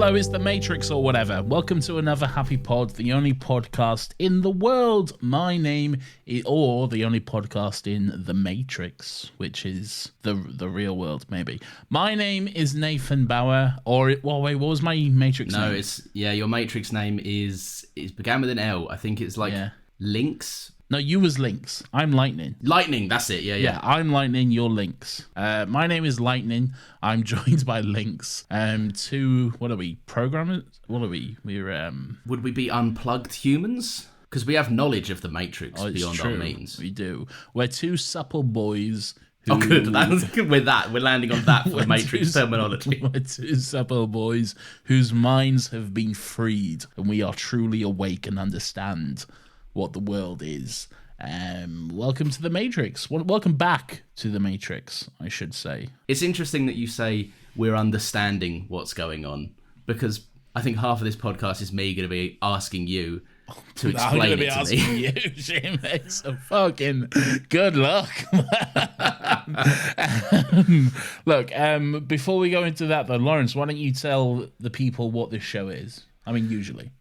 Hello, it's The Matrix or whatever. Welcome to another Happy Pod, the only podcast in the world. My name is, or the only podcast in The Matrix, which is the real world, maybe. My name is Nathan Bauer, wait, what was my Matrix name? No, your Matrix name began with an L. I think it's like Lynx. No, you was Lynx. I'm Lightning. Lightning, that's it. Yeah, I'm Lightning, you're Lynx. My name is Lightning. I'm joined by Lynx. What are we? Programmers? What are we? Would we be unplugged humans? Because we have knowledge of the Matrix beyond our means. We do. We're two supple boys. Oh, good. We're landing on that for Matrix terminology. We're two supple boys whose minds have been freed, and we are truly awake and understand what the world is. Welcome to The Matrix. Welcome back to The Matrix, I should say. It's interesting that you say we're understanding what's going on, because I think half of this podcast is me going to be asking you to explain it to me. I'm going to be asking you, Jim. So fucking good luck. Look, before we go into that though, Lawrence, why don't you tell the people what this show is? I mean, usually.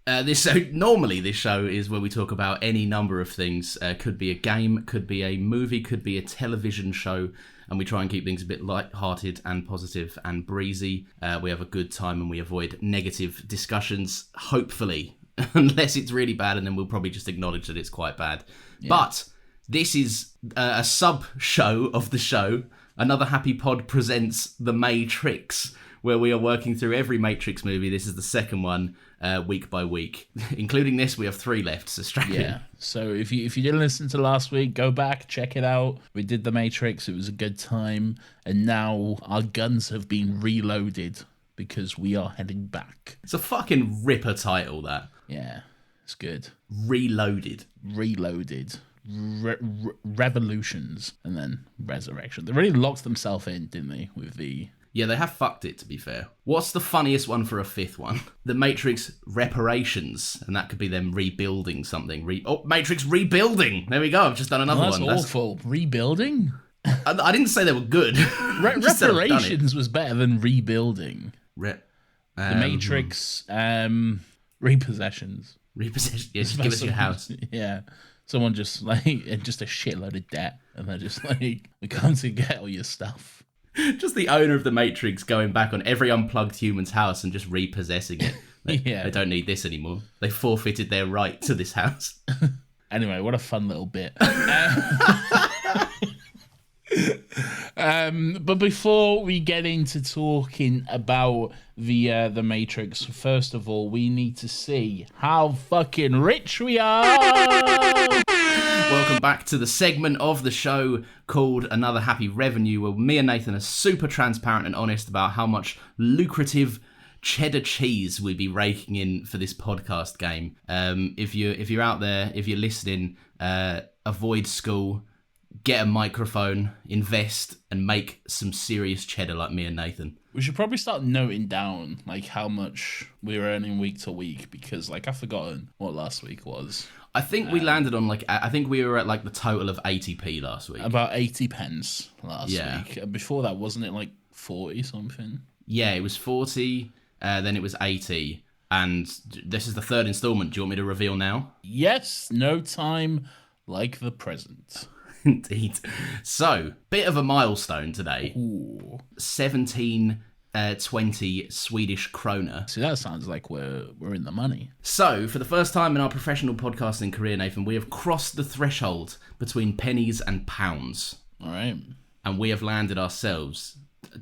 Normally this show is where we talk about any number of things. Could be a game, could be a movie, could be a television show, and we try and keep things a bit light-hearted and positive and breezy. We have a good time and we avoid negative discussions, hopefully, unless it's really bad, and then we'll probably just acknowledge that it's quite bad. Yeah. But this is a sub-show of the show. Another Happy Pod presents The Matrix, where we are working through every Matrix movie. This is the second one, week by week. Including this, we have 3 left, so strap in. Yeah, so if you didn't listen to last week, go back, check it out. We did The Matrix, it was a good time, and now our guns have been reloaded because we are heading back. It's a fucking ripper title, that. Yeah, it's good. Reloaded. Revolutions, and then Resurrection. They really locked themselves in, didn't they, with the... Yeah, they have fucked it, to be fair. What's the funniest one for a 5th one? The Matrix Reparations, and that could be them rebuilding something. Matrix Rebuilding! There we go, I've just done another one. That's awful. Rebuilding? I didn't say they were good. Reparations was better than Rebuilding. The Matrix Repossessions. Repossessions, yeah, just give us your house. Yeah. Someone just a shitload of debt, and they're just like, we come to get all your stuff. Just the owner of the Matrix going back on every unplugged human's house and just repossessing it. They don't need this anymore. They forfeited their right to this house. Anyway, what a fun little bit. But before we get into talking about the Matrix, first of all, we need to see how fucking rich we are. Welcome back to the segment of the show called Another Happy Revenue, where me and Nathan are super transparent and honest about how much lucrative cheddar cheese we'd be raking in for this podcast game. If you're out there, if you're listening, avoid school, get a microphone, invest, and make some serious cheddar like me and Nathan. We should probably start noting down like how much we're earning week to week, because like I've forgotten what last week was. I think we landed on I think we were at like the total of 80p last week. About 80 pence last week. Before that, wasn't it like 40 something? Yeah, it was 40, then it was 80, and this is the 3rd installment. Do you want me to reveal now? Yes, no time like the present. Indeed. So, bit of a milestone today. Ooh. 1720 Swedish krona. See, that sounds like we're in the money. So, for the first time in our professional podcasting career, Nathan, we have crossed the threshold between pennies and pounds. All right. And we have landed ourselves.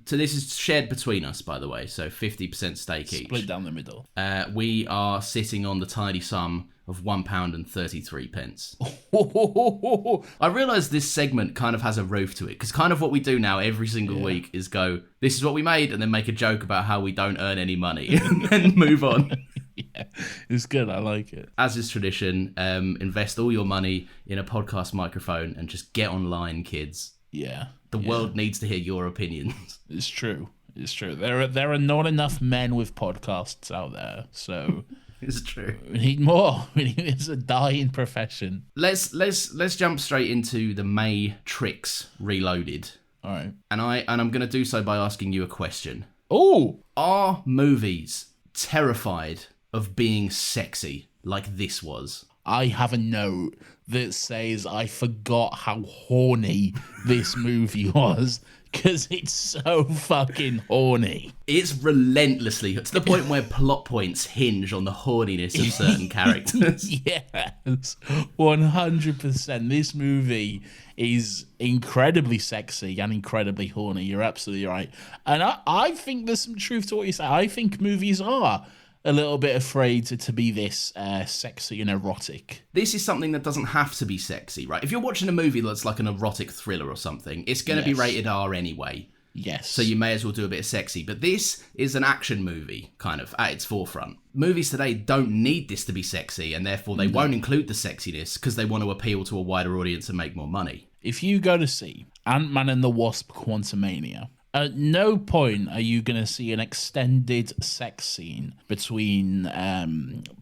So this is shared between us, by the way, so 50% stake each. Split down the middle. We are sitting on the tidy sum of £1.33. I realise this segment kind of has a roof to it, because kind of what we do now every single week is go, this is what we made, and then make a joke about how we don't earn any money, and then move on. Yeah, it's good. I like it. As is tradition, invest all your money in a podcast microphone and just get online, kids. Yeah. The world needs to hear your opinions. It's true. It's true. There are not enough men with podcasts out there, so It's true. We need more. It's a dying profession. Let's jump straight into the Matrix Reloaded. All right. And I'm going to do so by asking you a question. Oh, Are movies terrified of being sexy like this was. I have a note that says I forgot how horny this movie was because it's so fucking horny. It's relentlessly, to the point where plot points hinge on the horniness of certain characters. Yes, 100%. This movie is incredibly sexy and incredibly horny. You're absolutely right. And I think there's some truth to what you say. I think movies are a little bit afraid to be this sexy and erotic. This is something that doesn't have to be sexy, right? If you're watching a movie that's like an erotic thriller or something, it's going to be rated R anyway. Yes. So you may as well do a bit of sexy. But this is an action movie, kind of, at its forefront. Movies today don't need this to be sexy, and therefore they won't include the sexiness because they want to appeal to a wider audience and make more money. If you go to see Ant-Man and the Wasp: Quantumania, at no point are you going to see an extended sex scene between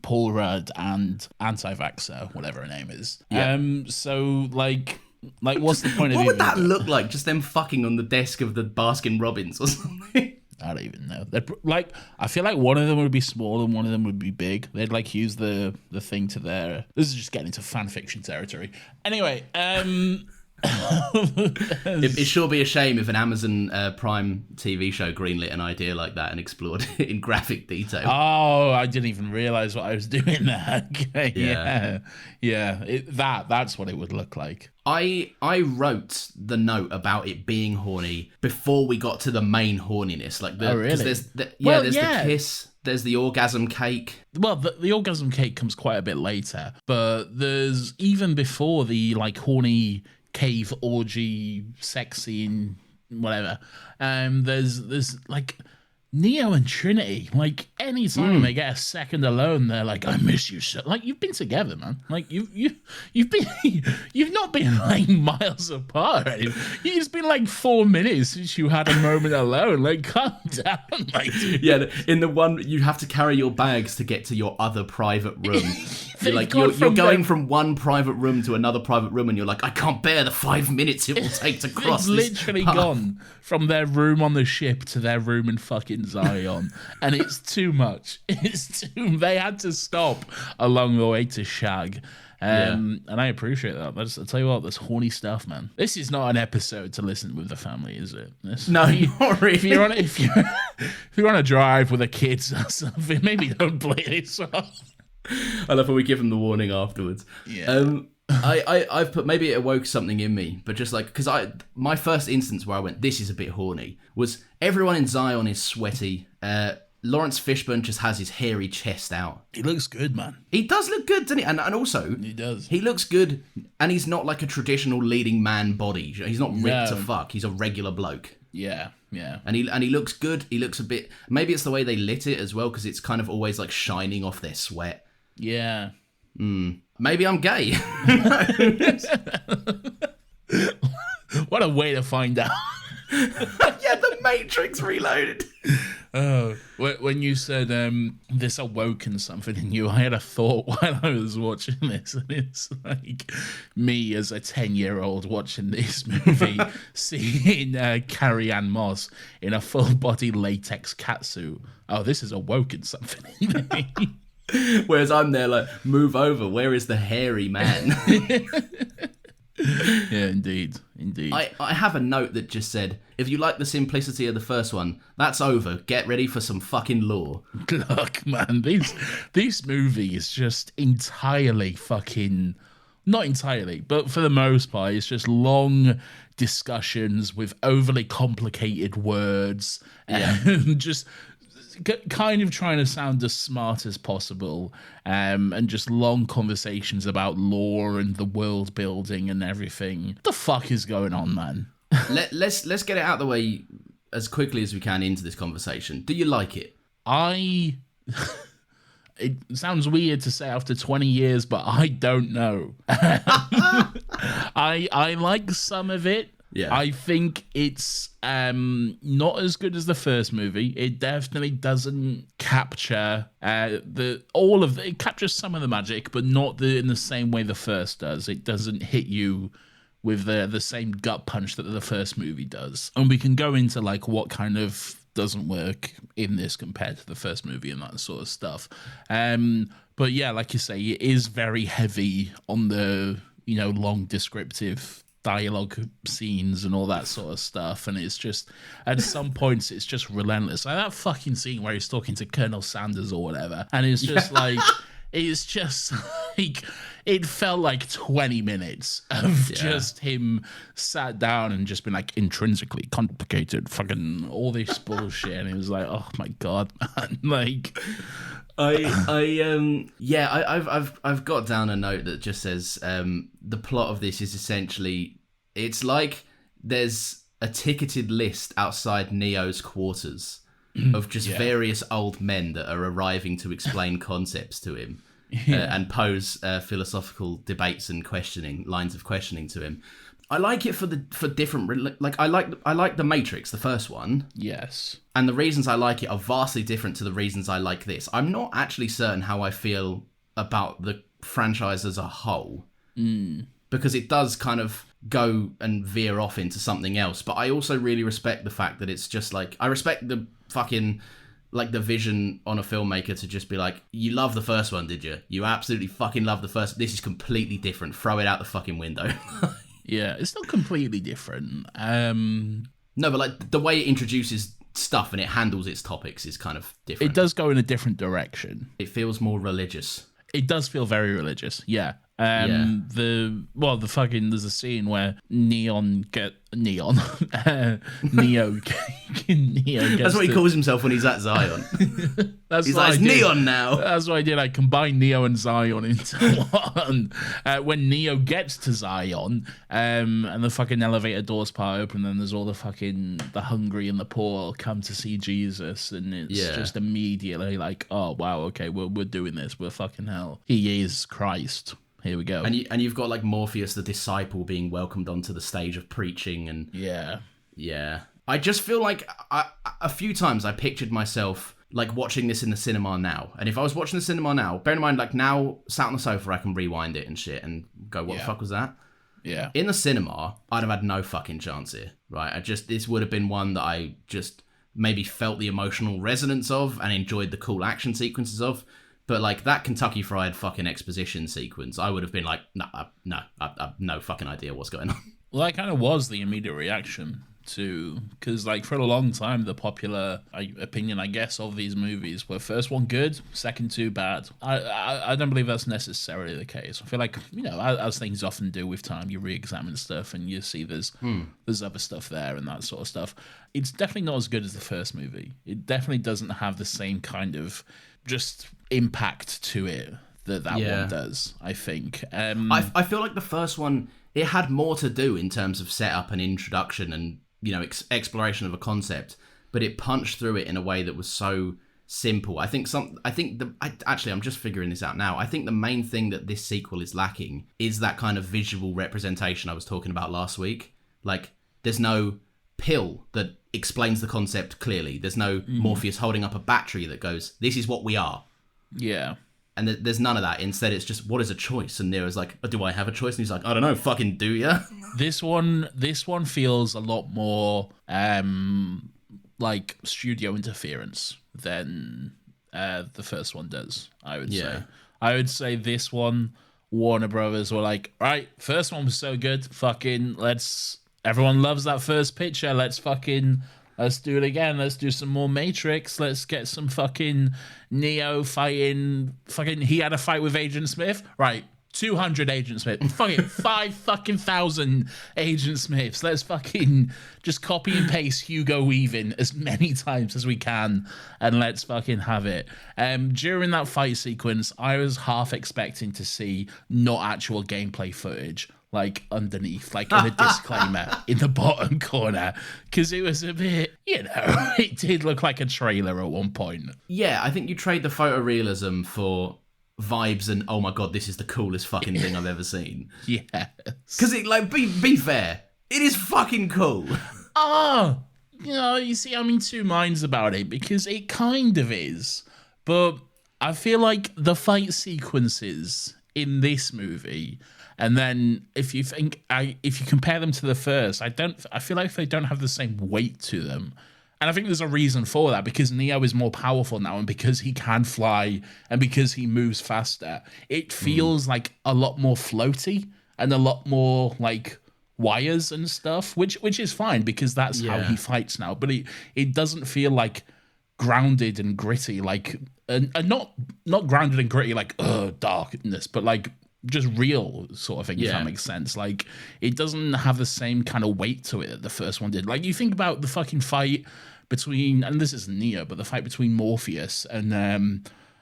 Paul Rudd and Anti-Vaxxer, whatever her name is. Yeah. So, like, what's the point of What would even that look like? Just them fucking on the desk of the Baskin Robbins or something? I don't even know. Like, I feel like one of them would be small and one of them would be big. They'd like use the thing to their. This is just getting into fan fiction territory. Anyway, It'd sure be a shame if an Amazon Prime TV show greenlit an idea like that and explored it in graphic detail. Oh, I didn't even realize what I was doing there. Okay, yeah. That's what it would look like. I wrote the note about it being horny before we got to the main horniness. Like, really? There's the kiss. There's the orgasm cake. Well, the orgasm cake comes quite a bit later, but there's even before the like horny cave orgy sex scene, whatever. There's like Neo and Trinity. Like anytime they get a second alone, they're like, "I miss you so." Like you've been together, man. Like you've not been like miles apart. You've just been like 4 minutes since you had a moment alone. Like calm down, like. Yeah, in the one you have to carry your bags to get to your other private room. You're going from one private room to another private room, and you're like, I can't bear the 5 minutes it will take to cross. It's literally gone from their room on the ship to their room in fucking Zion, and it's too much. They had to stop along the way to shag. And I appreciate that. I'll tell you what, this horny stuff, man. This is not an episode to listen with the family, is it? No, not really. If you're on a drive with the kids or something, maybe don't play this one. I love when we give them the warning afterwards. Yeah. I've put, maybe it awoke something in me, but just like, because my first instance where I went, this is a bit horny, was everyone in Zion is sweaty. Lawrence Fishburne just has his hairy chest out. He looks good, man. He does look good, doesn't he? And also, he does. He looks good, and he's not like a traditional leading man body. He's not ripped to fuck. He's a regular bloke. Yeah. And he looks good. He looks a bit. Maybe it's the way they lit it as well, because it's kind of always like shining off their sweat. Yeah. Maybe I'm gay. What a way to find out. Yeah, The Matrix Reloaded. Oh, when you said this awoken something in you, I had a thought while I was watching this, and it's like me as a 10-year-old watching this movie, seeing Carrie-Anne Moss in a full-body latex catsuit. Oh, this has awoken something in me. Whereas I'm there like, move over, where is the hairy man? Yeah, indeed. I have a note that just said, if you like the simplicity of the first one, that's over. Get ready for some fucking lore. Look, man, this movie is just entirely fucking... Not entirely, but for the most part, it's just long discussions with overly complicated words. And just... kind of trying to sound as smart as possible, and just long conversations about lore and the world building and everything. What the fuck is going on, man? Let's get it out of the way as quickly as we can into this conversation. Do you like it? It sounds weird to say after 20 years, but I don't know. I like some of it. Yeah. I think it's not as good as the first movie. It definitely doesn't capture it captures some of the magic, but not in the same way the first does. It doesn't hit you with the same gut punch that the first movie does. And we can go into like what kind of doesn't work in this compared to the first movie and that sort of stuff. But yeah, like you say, it is very heavy on the, long descriptive dialogue scenes and all that sort of stuff. And it's just, at some points, it's just relentless. Like that fucking scene where he's talking to Colonel Sanders or whatever. And it's just it's just like, it felt like 20 minutes of just him sat down and just been like intrinsically complicated, fucking all this bullshit. And it was like, oh my God, man. Like, I've got down a note that just says the plot of this is essentially, it's like there's a ticketed list outside Neo's quarters of just various old men that are arriving to explain concepts to him and pose philosophical debates and lines of questioning to him. I like it for different, like I like The Matrix, the first one. Yes. And the reasons I like it are vastly different to the reasons I like this. I'm not actually certain how I feel about the franchise as a whole. Because it does kind of go and veer off into something else. But I also really respect the fact that it's just like, I respect the fucking, like the vision on a filmmaker to just be like, you love the first one, did you? You absolutely fucking love the first. This is completely different. Throw it out the fucking window. Yeah, it's not completely different. No, but like the way it introduces stuff and it handles its topics is kind of different. It does go in a different direction. It feels more religious. It does feel very religious, yeah. There's a scene where Neo gets That's what he calls himself when he's at Zion. He's like, it's Neon now. That's what I did. I combined Neo and Zion into one. When Neo gets to Zion, and the fucking elevator doors part open, and there's all the hungry and the poor come to see Jesus, and it's just immediately like, oh wow, okay, we're doing this. We're fucking hell. He is Christ. Here we go. And you've got like Morpheus, the disciple, being welcomed onto the stage of preaching, and yeah. I just feel like a few times I pictured myself like watching this in the cinema now. And if I was watching the cinema now, bear in mind, like now sat on the sofa, I can rewind it and shit and go, what the fuck was that? Yeah. In the cinema, I'd have had no fucking chance here, right? This would have been one that I just maybe felt the emotional resonance of and enjoyed the cool action sequences of. But like that Kentucky Fried fucking exposition sequence, I would have been like, no, I've no fucking idea what's going on. Well, that kind of was the immediate reaction to, because like for a long time, the popular opinion, I guess, of these movies were first one good, second two bad. I don't believe that's necessarily the case. I feel like, as things often do with time, you re-examine stuff and you see there's other stuff there and that sort of stuff. It's definitely not as good as the first movie. It definitely doesn't have the same kind of just impact to it that one does, I think. I feel like the first one, it had more to do in terms of setup and introduction and exploration of a concept, but it punched through it in a way that was so simple. I'm just figuring this out now. I think the main thing that this sequel is lacking is that kind of visual representation I was talking about last week. Like, there's no pill that explains the concept clearly. There's no Morpheus holding up a battery that goes, this is what we are. Yeah. And there's none of that. Instead, it's just, what is a choice? And Nero's like, oh, do I have a choice? And he's like, I don't know, fucking do ya? This one feels a lot more like studio interference than the first one does, I would say. I would say this one, Warner Brothers were like, right, first one was so good, fucking everyone loves that first picture, let's do it again. Let's do some more Matrix. Let's get some fucking Neo fighting. He had a fight with Agent Smith. Right. 200 Agent Smith. 5,000 Agent Smiths. Let's fucking just copy and paste Hugo Weaving as many times as we can. And let's fucking have it. During that fight sequence, I was half expecting to see not actual gameplay footage, like underneath, like in a disclaimer in the bottom corner, because it was a bit, it did look like a trailer at one point. Yeah, I think you trade the photorealism for vibes and, oh my god, this is the coolest fucking thing I've ever seen. Yes. Because it, like, be fair, it is fucking cool. You see, I'm in two minds about it, because it kind of is, but I feel like the fight sequences in this movie, and then if you compare them to the first, I feel like they don't have the same weight to them And I think there's a reason for that, because Neo is more powerful now, and because he can fly and because he moves faster, it feels like a lot more floaty and a lot more like wires and stuff, which is fine because that's how he fights now. But it doesn't feel like grounded and gritty, like and not grounded and gritty like darkness, but like just real sort of thing, if that makes sense. Like, it doesn't have the same kind of weight to it that the first one did. Like, you think about the fucking fight between, and this is Neo, but the fight between Morpheus and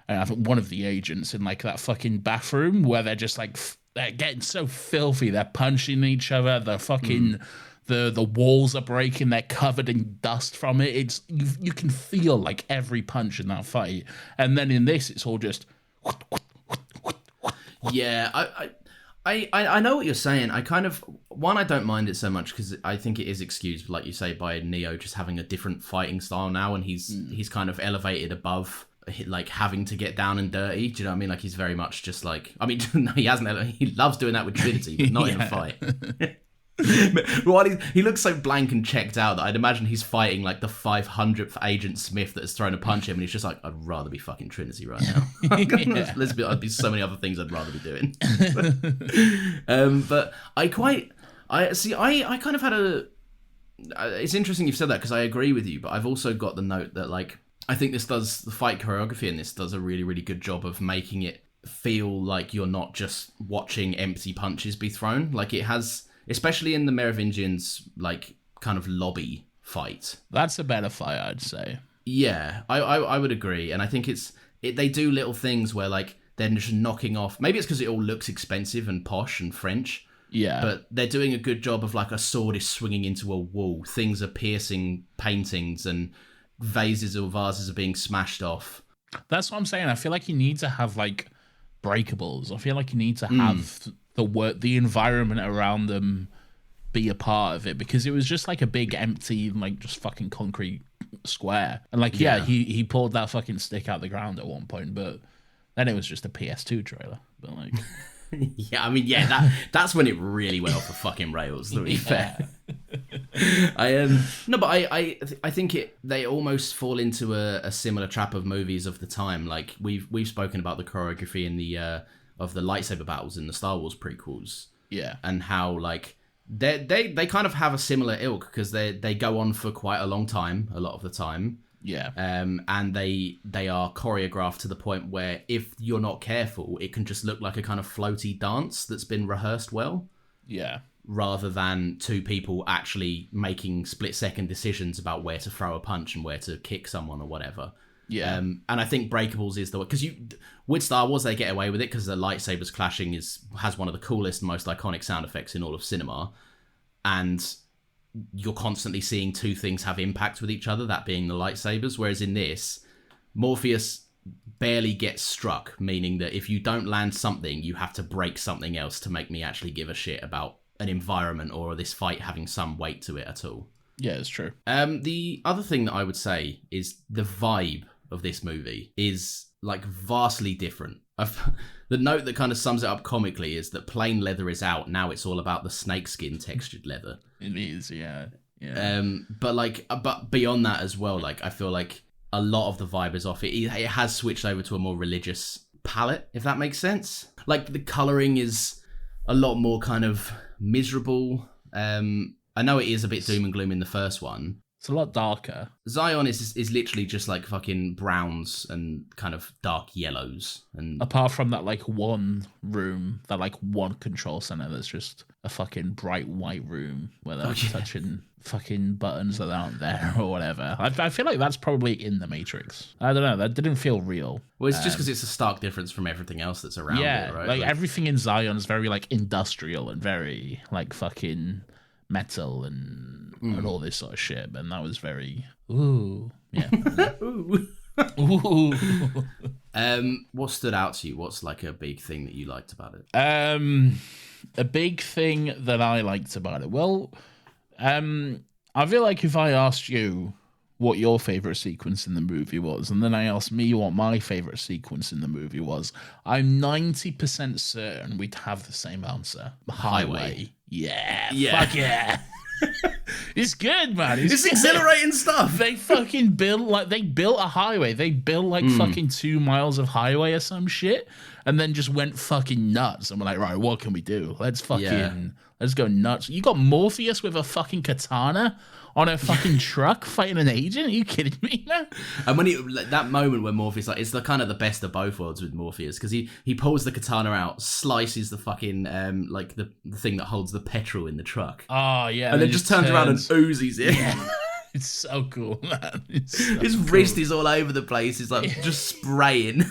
I think one of the agents in like that fucking bathroom where they're just like they're getting so filthy, they're punching each other, the fucking the walls are breaking, they're covered in dust from it. It's you can feel like every punch in that fight, and then in this it's all just yeah. I know what you're saying. I kind of I don't mind it so much because I think it is excused, like you say, by Neo just having a different fighting style now, and he's kind of elevated above like having to get down and dirty. Do you know what I mean? Like, he's very much just like, I mean, no, he loves doing that with Trinity, but not in a fight. While he looks so blank and checked out that I'd imagine he's fighting like the 500th Agent Smith that has thrown a punch him, and he's just like, I'd rather be fucking Trinity right now. I'd be so many other things I'd rather be doing. But I kind of had it's interesting you've said that, because I agree with you, but I've also got the note that, like, I think the fight choreography in this does a really, really good job of making it feel like you're not just watching empty punches be thrown. Like, it has, especially in the Merovingians, like, kind of lobby fight. That's a better fight, I'd say. Yeah, I would agree. And I think they do little things where, like, they're just knocking off. Maybe it's because it all looks expensive and posh and French. Yeah. But they're doing a good job of, like, a sword is swinging into a wall. Things are piercing paintings, and vases or vases are being smashed off. That's what I'm saying. I feel like you need to have, like, breakables. I feel like you need to have the environment around them be a part of it, because it was just like a big empty, like, just fucking concrete square. And like, he pulled that fucking stick out the ground at one point, but then it was just a PS2 trailer. But like, yeah, I mean, that's when it really went off the fucking rails, to be fair. No, but I think they almost fall into a similar trap of movies of the time. Like, we've spoken about the choreography in the of the lightsaber battles in the Star Wars prequels. Yeah. And how, like, they kind of have a similar ilk, because they go on for quite a long time a lot of the time. Yeah. And they are choreographed to the point where if you're not careful, it can just look like a kind of floaty dance that's been rehearsed well. Yeah. Rather than two people actually making split-second decisions about where to throw a punch and where to kick someone or whatever. Yeah. And I think Breakables is the way, because with Star Wars they get away with it because the lightsabers clashing has one of the coolest and most iconic sound effects in all of cinema, and you're constantly seeing two things have impact with each other, that being the lightsabers. Whereas in this, Morpheus barely gets struck, meaning that if you don't land something, you have to break something else to make me actually give a shit about an environment or this fight having some weight to it at all. Yeah, it's true. The other thing that I would say is the vibe of this movie is, like, vastly different. The note that kind of sums it up comically is that plain leather is out. Now it's all about the snakeskin textured leather. It is, yeah. But beyond that as well, like, I feel like a lot of the vibe is off. It has switched over to a more religious palette, if that makes sense. Like, the colouring is a lot more kind of miserable. I know it is a bit doom and gloom in the first one. It's a lot darker. Zion is literally just like fucking browns and kind of dark yellows. And apart from that, like, one room, that, like, one control center that's just a fucking bright white room where they're touching fucking buttons that aren't there or whatever. I feel like that's probably in the Matrix. I don't know. That didn't feel real. Well, it's just because it's a stark difference from everything else that's around it, right? Like, everything in Zion is very, like, industrial and very, like, fucking metal and all this sort of shit. And that was very, ooh. Yeah. Ooh. Ooh. What stood out to you? What's, like, a big thing that you liked about it? A big thing that I liked about it. Well, I feel like if I asked you what your favorite sequence in the movie was, and then I asked me what my favorite sequence in the movie was, I'm 90% certain we'd have the same answer. Highway. Yeah, Yeah. fuck yeah. It's good, man. It's good. exhilarating stuff. They fucking built a highway. They built like fucking 2 miles of highway or some shit, and then just went fucking nuts. And we're like, right, what can we do? Let's go nuts. You got Morpheus with a fucking katana on a fucking truck fighting an agent? Are you kidding me, man? And when that moment where Morpheus, like, it's the kind of the best of both worlds with Morpheus, because he pulls the katana out, slices the fucking like the thing that holds the petrol in the truck, Oh yeah, and then just turns around and oozes it. Yeah. It's so cool, man. His wrist is all over the place. He's like just spraying.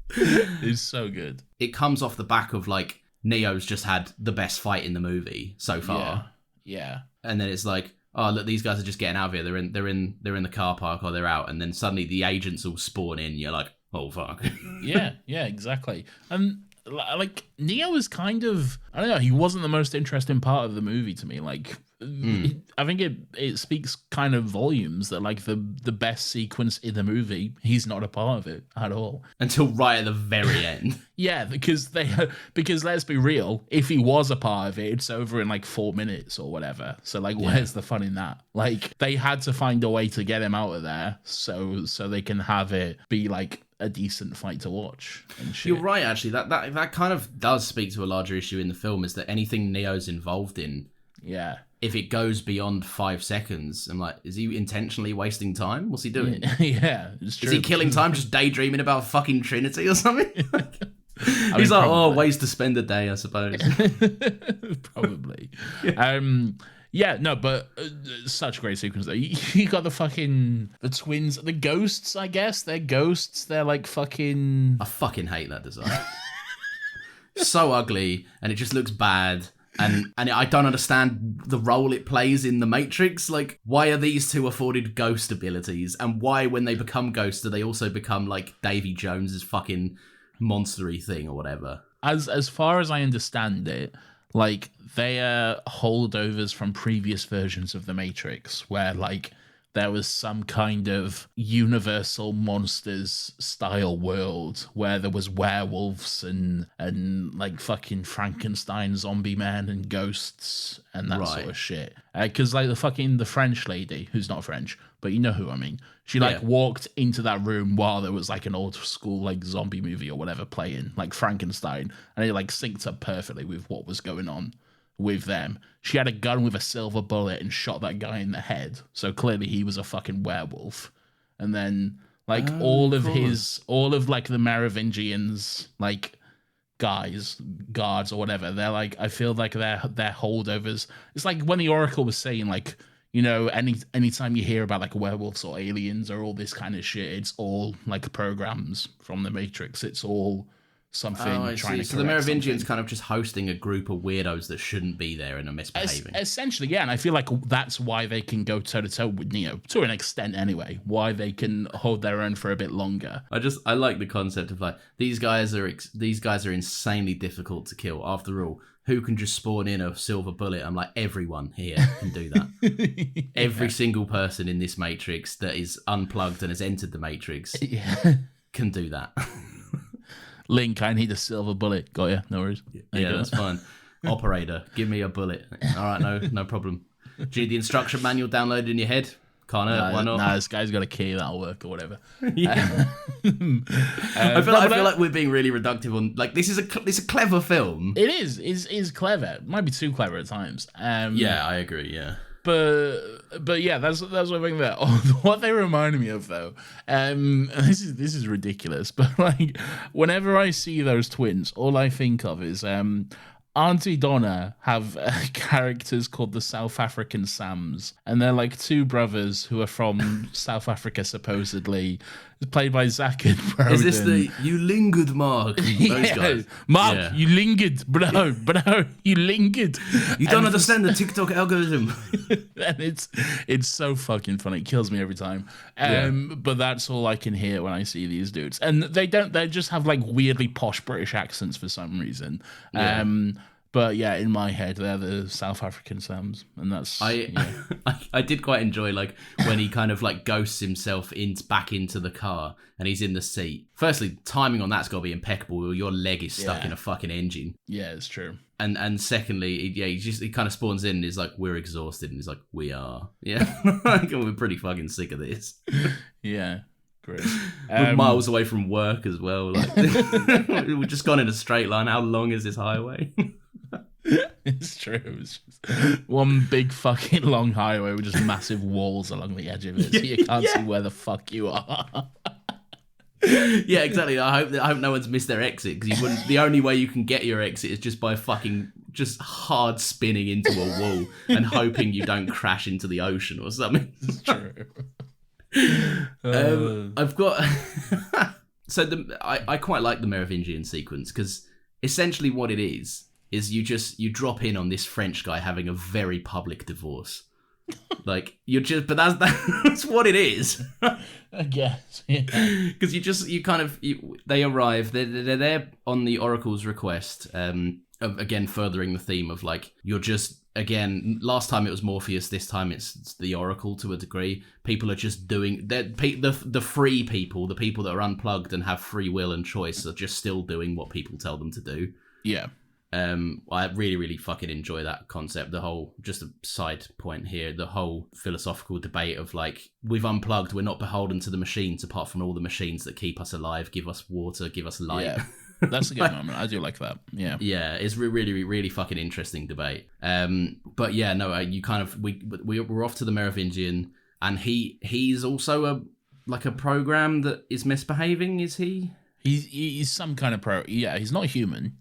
It's so good. It comes off the back of like Neo's just had the best fight in the movie so far. Yeah. And then it's like, oh look, these guys are just getting out of here. They're in the car park, or they're out, and then suddenly the agents all spawn in. You're like, oh fuck. Yeah, exactly. And like Neo is kind of, I don't know, he wasn't the most interesting part of the movie to me. Like I think it speaks kind of volumes that like the best sequence in the movie, he's not a part of it at all. Until right at the very end. Yeah, because let's be real, if he was a part of it, it's over in like 4 minutes or whatever. So like, where's the fun in that? Like, they had to find a way to get him out of there so they can have it be like a decent fight to watch and shit. You're right, actually. That kind of does speak to a larger issue in the film, is that anything Neo's involved in, if it goes beyond 5 seconds, I'm like, is he intentionally wasting time? What's he doing? Yeah, it's true. Is he killing time just daydreaming about fucking Trinity or something? He's like, probably. ways to spend a day, I suppose. Probably. But such a great sequence though. You got the twins, the ghosts, I guess. They're ghosts. They're like fucking... I fucking hate that design. So ugly, and it just looks bad. And I don't understand the role it plays in the Matrix. Like, why are these two afforded ghost abilities? And why, when they become ghosts, do they also become like Davy Jones's fucking monstery thing or whatever? As far as I understand it, like, they are holdovers from previous versions of the Matrix, where like there was some kind of Universal Monsters style world where there was werewolves and like fucking Frankenstein zombie men and ghosts and that sort of shit. Because like the French lady, who's not French, but you know who I mean, she like walked into that room while there was like an old school like zombie movie or whatever playing, like Frankenstein, and it like synced up perfectly with what was going on with them. She had a gun with a silver bullet and shot that guy in the head. So clearly he was a fucking werewolf. And then like all of like the Merovingians, like guards or whatever, they're like, I feel like they're holdovers. It's like when the Oracle was saying like, you know, anytime you hear about like werewolves or aliens or all this kind of shit, it's all like programs from the Matrix. It's all something trying to so the Merovingians kind of just hosting a group of weirdos that shouldn't be there and are misbehaving. Essentially, yeah, and I feel like that's why they can go toe-to-toe with Neo, to an extent anyway, why they can hold their own for a bit longer. I like the concept of like, these guys are insanely difficult to kill. After all, who can just spawn in a silver bullet? I'm like, everyone here can do that. Every single person in this Matrix that is unplugged and has entered the Matrix can do that. Link, I need a silver bullet. Got ya? No worries. Yeah, that's fine. Operator, give me a bullet. All right, no problem. Do you need the instruction manual downloaded in your head? Can't hurt. Why not? Nah, this guy's got a key that'll work or whatever. I feel like we're being really reductive on like this is a clever film. It is clever. It might be too clever at times. Yeah, I agree. Yeah. But yeah, that's what I think that. What they reminded me of though, this is ridiculous, but like whenever I see those twins, all I think of is Auntie Donna have characters called the South African Sams, and they're like two brothers who are from South Africa supposedly. It's played by Zac and Broden. Is this the you lingered, Mark? Those guys. Mark, you lingered, bro, you lingered. You don't understand the TikTok algorithm. And it's so fucking funny. It kills me every time. But that's all I can hear when I see these dudes. And they just have like weirdly posh British accents for some reason. But yeah, in my head, they're the South African Sams, and that's I did quite enjoy like when he kind of like ghosts himself back into the car and he's in the seat. Firstly, timing on that's got to be impeccable. Your leg is stuck in a fucking engine. Yeah, it's true. And secondly, he kind of spawns in and is like, we're exhausted, and he's like, we are, we're pretty fucking sick of this. Yeah. Great. We're miles away from work as well. Like we've just gone in a straight line. How long is this highway? It's true. It's just one big fucking long highway with just massive walls along the edge of it, so you can't see where the fuck you are. Yeah, exactly. I hope no one's missed their exit, because you wouldn't. The only way you can get your exit is just by fucking just hard spinning into a wall and hoping you don't crash into the ocean or something. It's true. I've got I quite like the Merovingian sequence, because essentially what it is you drop in on this French guy having a very public divorce. Like but that's what it is. I guess, yeah. Because they arrive. They're there on the Oracle's request. Again, furthering the theme of like you're just. Again, last time it was Morpheus. This time it's the Oracle to a degree. People are just doing the free people, the people that are unplugged and have free will and choice, are just still doing what people tell them to do. Yeah. I really, really fucking enjoy that concept. The whole, just a side point here, the whole philosophical debate of like, we've unplugged, we're not beholden to the machines apart from all the machines that keep us alive, give us water, give us light. Yeah. That's a good moment. I do like that. Yeah. Yeah, it's really, really fucking interesting debate. But yeah, no, you kind of we're off to the Merovingian, and he's also a program that is misbehaving. Is he? He's some kind of Yeah, he's not human.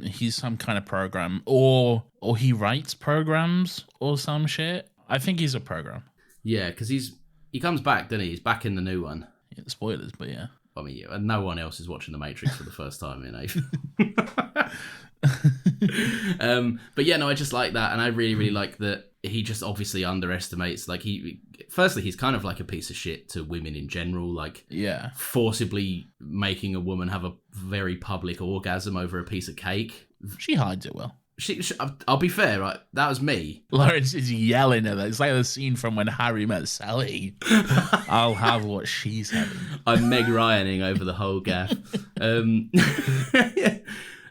He's some kind of program, or he writes programs or some shit. I think he's a program. Yeah, because he comes back, doesn't he? He's back in the new one. Yeah, spoilers, but yeah. I mean, no one else is watching The Matrix for the first time in age. But yeah, no, I just like that, and I really, really like that he just obviously underestimates. Like he's kind of like a piece of shit to women in general. Like, yeah, forcibly making a woman have a very public orgasm over a piece of cake. She hides it well. I'll be fair, right? That was me. Lawrence is yelling at her. It's like the scene from When Harry Met Sally. I'll have what she's having. I'm Meg Ryaning over the whole gaff. No,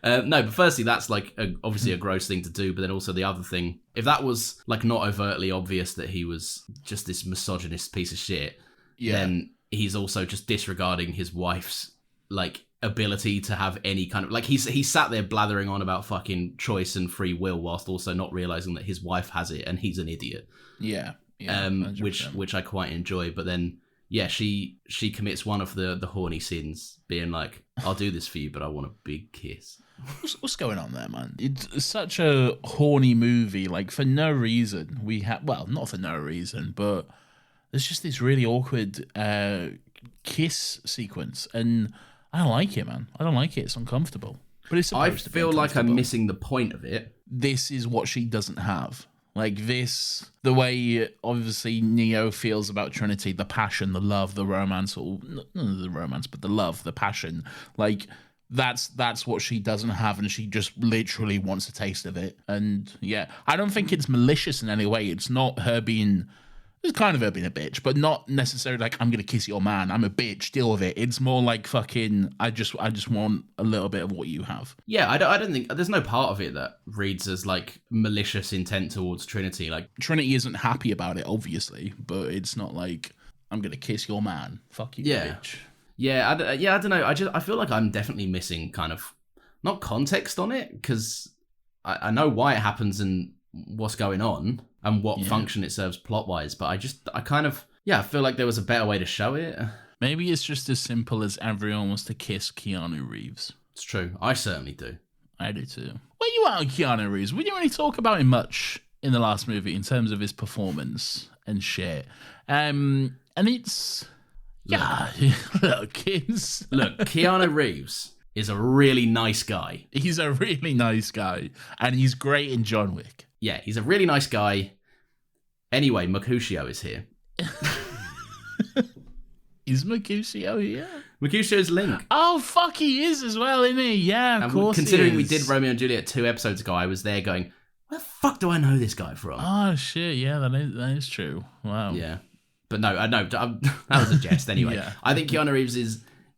but firstly, that's like obviously a gross thing to do. But then also the other thing, if that was like not overtly obvious that he was just this misogynist piece of shit, then he's also just disregarding his wife's like ability to have any kind of like he sat there blathering on about fucking choice and free will whilst also not realizing that his wife has it and he's an idiot. Yeah. Which I quite enjoy. But then she commits one of the horny sins, being like, I'll do this for you, but I want a big kiss. What's going on there, man? It's such a horny movie, like for no reason. Not for no reason, but there's just this really awkward kiss sequence, and I don't like it, man. I don't like it. It's uncomfortable. But it's supposed to be feel like I'm missing the point of it. This is what she doesn't have. Like this, the way obviously Neo feels about Trinity, the passion, the love, the romance, or not the romance, but the love, the passion. Like that's what she doesn't have, and she just literally wants a taste of it. And yeah, I don't think it's malicious in any way. It's not her being. It's kind of her being a bitch, but not necessarily like, I'm gonna kiss your man, I'm a bitch, deal with it. It's more like fucking, I just want a little bit of what you have. Yeah, I don't think there's no part of it that reads as like malicious intent towards Trinity. Like Trinity isn't happy about it, obviously, but it's not like, I'm gonna kiss your man, fuck you, bitch. Yeah, I don't know. I feel like I'm definitely missing kind of not context on it, because I know why it happens and what's going on and what function it serves plot-wise, but I feel like there was a better way to show it. Maybe it's just as simple as everyone wants to kiss Keanu Reeves. It's true. I certainly do. I do too. Where you at on Keanu Reeves? We didn't really talk about him much in the last movie in terms of his performance and shit. And it's... Look, Keanu Reeves is a really nice guy. He's a really nice guy, and he's great in John Wick. Yeah, he's a really nice guy. Anyway, Mercutio is here. Is Mercutio here? Mercutio's Link. Oh, fuck, he is as well, isn't he? Yeah, of And course considering he we is. did Romeo and Juliet 2 episodes ago, I was there going, where the fuck do I know this guy from? Oh, shit, yeah, that is true. Wow. Yeah. But no, that was a jest anyway. Yeah. I think Keanu Reeves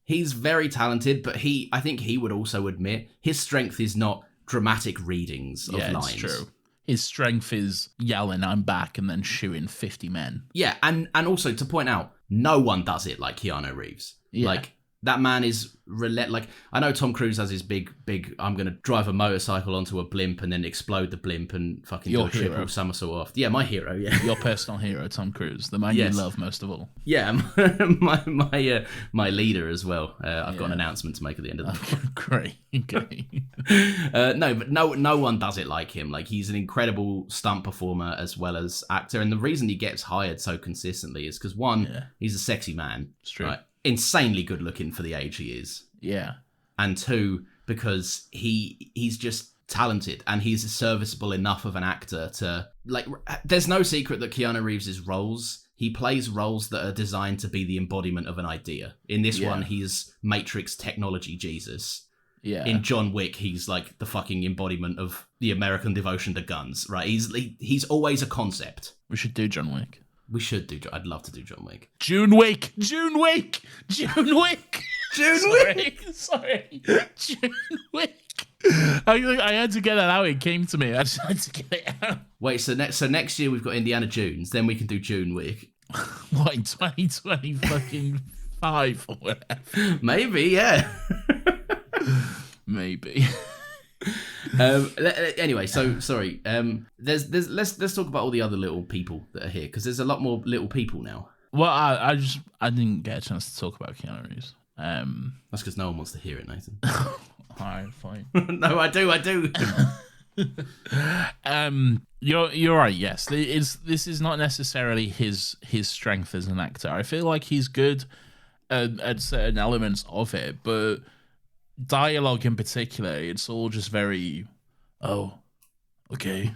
he's very talented, but I think he would also admit his strength is not dramatic readings of lines. It's true. His strength is yelling, I'm back, and then shooting 50 men. Yeah, and also to point out, no one does it like Keanu Reeves. Yeah. Like, that man is like, I know Tom Cruise has his big, I'm going to drive a motorcycle onto a blimp and then explode the blimp and fucking Your do a triple hero. somersault off. Yeah, my hero, yeah. Your personal hero, Tom Cruise, the man Yes. you love most of all. Yeah, my leader as well. I've got an announcement to make at the end of the Great. Okay. no, but no one does it like him. Like, he's an incredible stunt performer as well as actor, and the reason he gets hired so consistently is because he's a sexy man. It's true. Right? Insanely good looking for the age he is, Yeah. and two, because he's just talented and he's serviceable enough of an actor to, like, there's no secret that Keanu Reeves' roles, he plays roles that are designed to be the embodiment of an idea. In this one, he's Matrix technology Jesus. Yeah. In John Wick, he's like the fucking embodiment of the American devotion to guns, right? He's always a concept. We should do John Wick. We should do. I'd love to do John Wick. June Wick! June Wick! June Wick! June Wick! Sorry. June Wick! I had to get that out. It came to me. I just had to get it out. Wait, so next year we've got Indiana Jones, then we can do June Wick. What, in 2020 fucking 5 or whatever? Maybe, yeah. Maybe. Anyway, so sorry. Let's talk about all the other little people that are here, because there's a lot more little people now. Well, I didn't get a chance to talk about Keanu Reeves. That's because no one wants to hear it, Nathan. Alright, fine. No, I do. You're right. Yes, this is not necessarily his strength as an actor. I feel like he's good at certain elements of it, but dialogue in particular, it's all just very, oh, okay,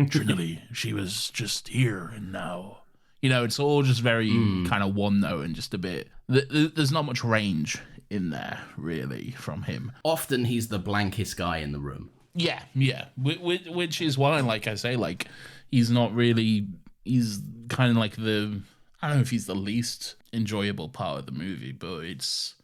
Trinity, she was just here and now. It's all just very kind of one note and just a bit. There's not much range in there really from him. Often he's the blankest guy in the room. Yeah. Which is why, like I say, like he's not really. He's kind of like I don't know if he's the least enjoyable part of the movie, but it's.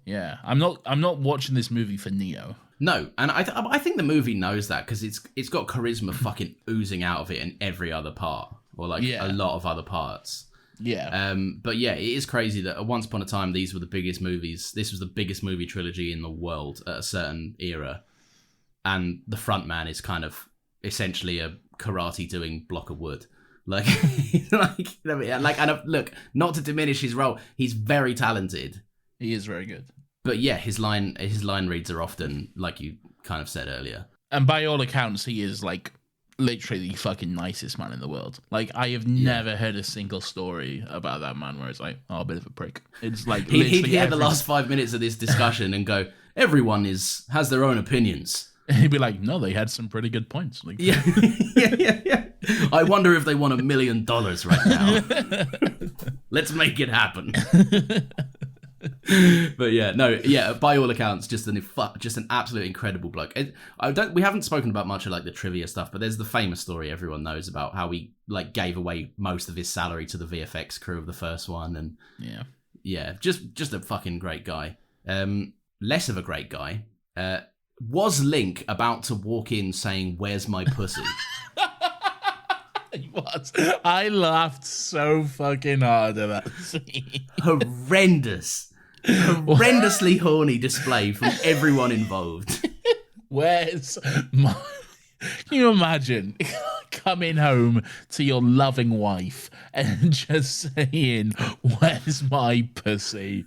Yeah, I'm not watching this movie for Neo. No, and I think the movie knows that, because it's got charisma fucking oozing out of it in every other part, or like a lot of other parts. Yeah. But yeah, it is crazy that once upon a time these were the biggest movies. This was the biggest movie trilogy in the world at a certain era, and the front man is kind of essentially a karate doing block of wood. Like, and look, not to diminish his role, he's very talented. He is very good. But yeah, his line reads are often, like you kind of said earlier. And by all accounts, he is like literally the fucking nicest man in the world. Like, I have never heard a single story about that man where it's like, oh, a bit of a prick. It's like He'd hear the last 5 minutes of this discussion and go, everyone has their own opinions. He'd be like, no, they had some pretty good points. Like, Yeah. I wonder if they want $1 million right now. Let's make it happen. But yeah, no, yeah. By all accounts, just an absolute incredible bloke. We haven't spoken about much of like the trivia stuff, but there's the famous story everyone knows about how he like gave away most of his salary to the VFX crew of the first one, and yeah, just a fucking great guy. Less of a great guy. Was Link about to walk in saying, "Where's my pussy"? He was. I laughed so fucking hard at that scene. Horrendously horny display from everyone involved. Where's my... Can you imagine coming home to your loving wife and just saying, "Where's my pussy"?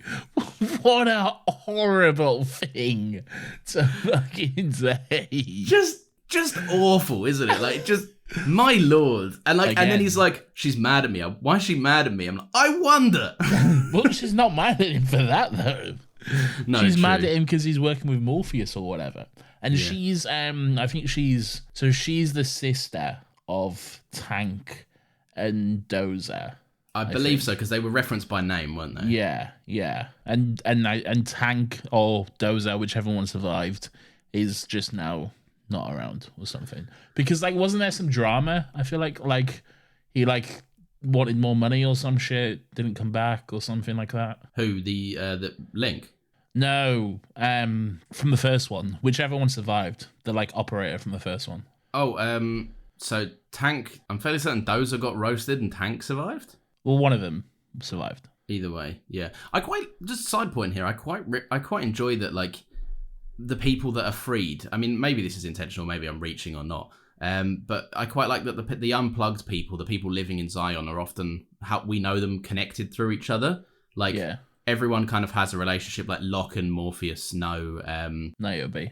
What a horrible thing to fucking say. Just awful, isn't it? Like, just... My lord. And like, and then he's like, she's mad at me. Why is she mad at me? I'm like, I wonder. Well, she's not mad at him for that, though. No, she's true. mad at him because he's working with Morpheus or whatever. And she's, I think she's the sister of Tank and Dozer. I believe so, because they were referenced by name, weren't they? Yeah. And Tank or Dozer, whichever one survived, is just now not around or something. Because like, wasn't there some drama? I feel like he like wanted more money or some shit, didn't come back or something like that. Who, the Link? No, from the first one, whichever one survived, the like operator from the first one. Oh, so Tank, I'm fairly certain Dozer got roasted and Tank survived. Well, one of them survived. Either way, yeah. Just side point here. I quite enjoy that, like, the people that are freed. I mean, maybe this is intentional. Maybe I'm reaching or not. But I quite like that the unplugged people, the people living in Zion, are often how we know them connected through each other. Like, everyone kind of has a relationship. Like Locke and Morpheus know Niobe.